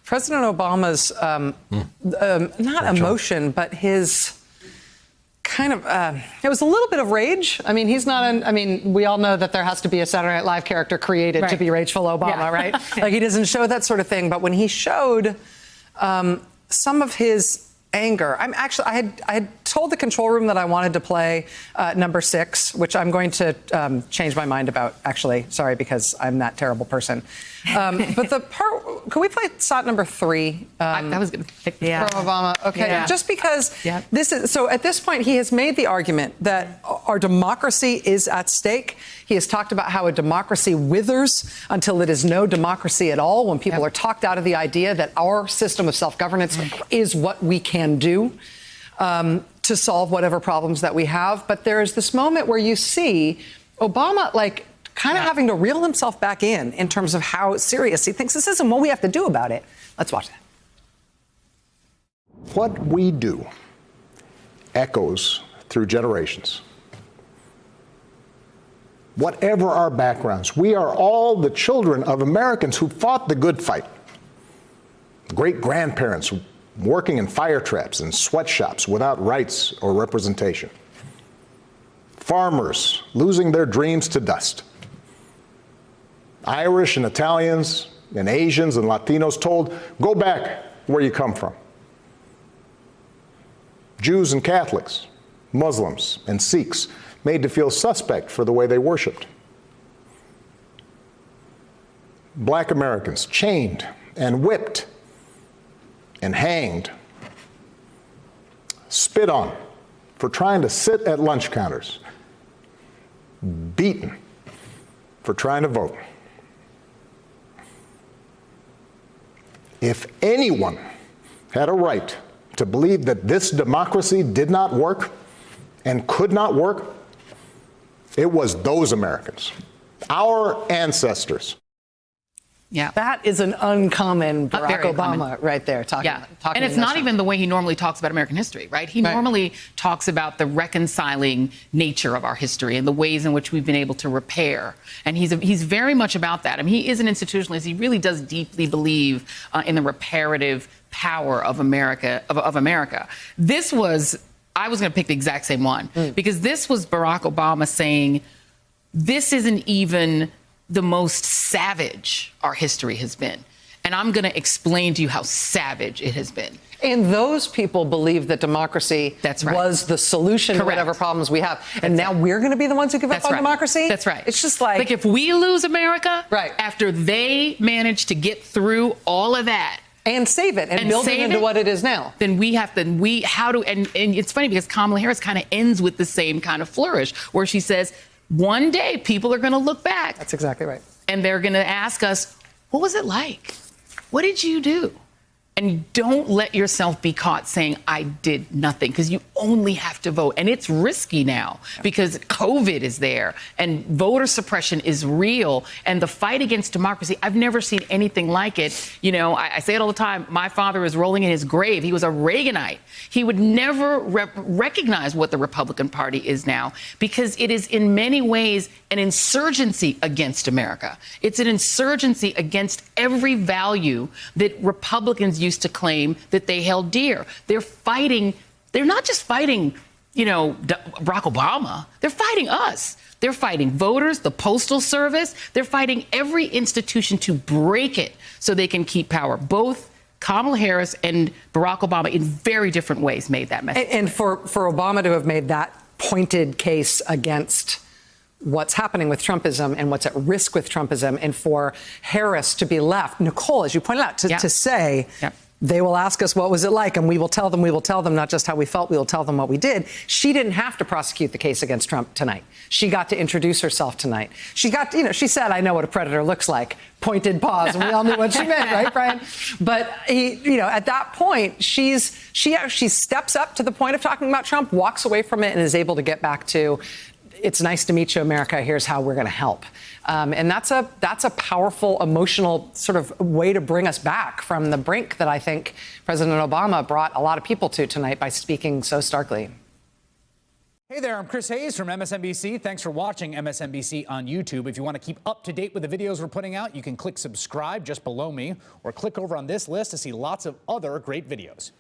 President Obama's, not emotion, but his kind of, it was a little bit of rage. I mean, he's not we all know that there has to be a Saturday Night Live character created to be Rageful Obama, right? Like, he doesn't show that sort of thing. But when he showed some of his anger, I had told the control room that I wanted to play number 6, which I'm going to change my mind about, actually. Sorry, because I'm that terrible person. But the part, can we play shot number 3? I was going to pick from Obama. Okay, just because this is, so at this point, he has made the argument that our democracy is at stake. He has talked about how a democracy withers until it is no democracy at all, when people are talked out of the idea that our system of self-governance is what we can do to solve whatever problems that we have. But there is this moment where you see Obama, like, kind of having to reel himself back in terms of how serious he thinks this is and what we have to do about it. Let's watch that. What we do echoes through generations. Whatever our backgrounds, we are all the children of Americans who fought the good fight. Great-grandparents working in fire traps and sweatshops without rights or representation. Farmers losing their dreams to dust. Irish and Italians and Asians and Latinos told, go back where you come from. Jews and Catholics, Muslims and Sikhs made to feel suspect for the way they worshiped. Black Americans chained and whipped and hanged, spit on for trying to sit at lunch counters, beaten for trying to vote. If anyone had a right to believe that this democracy did not work and could not work, it was those Americans, our ancestors. Yeah, that is an uncommon Barack Obama right there talking. And it's not even the way he normally talks about American history, right? He normally talks about the reconciling nature of our history and the ways in which we've been able to repair. And he's very much about that. I mean, he is an institutionalist. He really does deeply believe in the reparative power of America. This was, I was going to pick the exact same one because this was Barack Obama saying, this isn't even the most savage our history has been. And I'm going to explain to you how savage it has been. And those people believe that democracy was the solution to whatever problems we have. And now we're going to be the ones who give up on democracy? That's right. It's just like if we lose America, after they manage to get through all of that, and save it and build it into what it is now, then we have to, and it's funny because Kamala Harris kind of ends with the same kind of flourish where she says, one day people are going to look back. That's exactly right. And they're going to ask us, what was it like? What did you do? And don't let yourself be caught saying, I did nothing, because you only have to vote. And it's risky now because COVID is there and voter suppression is real. And the fight against democracy, I've never seen anything like it. You know, I say it all the time. My father is rolling in his grave. He was a Reaganite. He would never recognize what the Republican Party is now because it is in many ways an insurgency against America. It's an insurgency against every value that Republicans used to claim that they held dear. They're fighting. They're not just fighting, Barack Obama. They're fighting us. They're fighting voters, the Postal Service. They're fighting every institution to break it so they can keep power. Both Kamala Harris and Barack Obama in very different ways made that message. And for Obama to have made that pointed case against what's happening with Trumpism and what's at risk with Trumpism, and for Harris to be left, Nicole, as you pointed out, to say, they will ask us what was it like, and we will tell them not just how we felt, we will tell them what we did. She didn't have to prosecute the case against Trump tonight. She got to introduce herself tonight. She got, she said, I know what a predator looks like. Pointed paws, and we all knew what she meant, right, Brian? But at that point, she steps up to the point of talking about Trump, walks away from it, and is able to get back to, it's nice to meet you, America. Here's how we're going to help. And that's a powerful, emotional sort of way to bring us back from the brink that I think President Obama brought a lot of people to tonight by speaking so starkly. Hey there, I'm Chris Hayes from MSNBC. Thanks for watching MSNBC on YouTube. If you want to keep up to date with the videos we're putting out, you can click subscribe just below me or click over on this list to see lots of other great videos.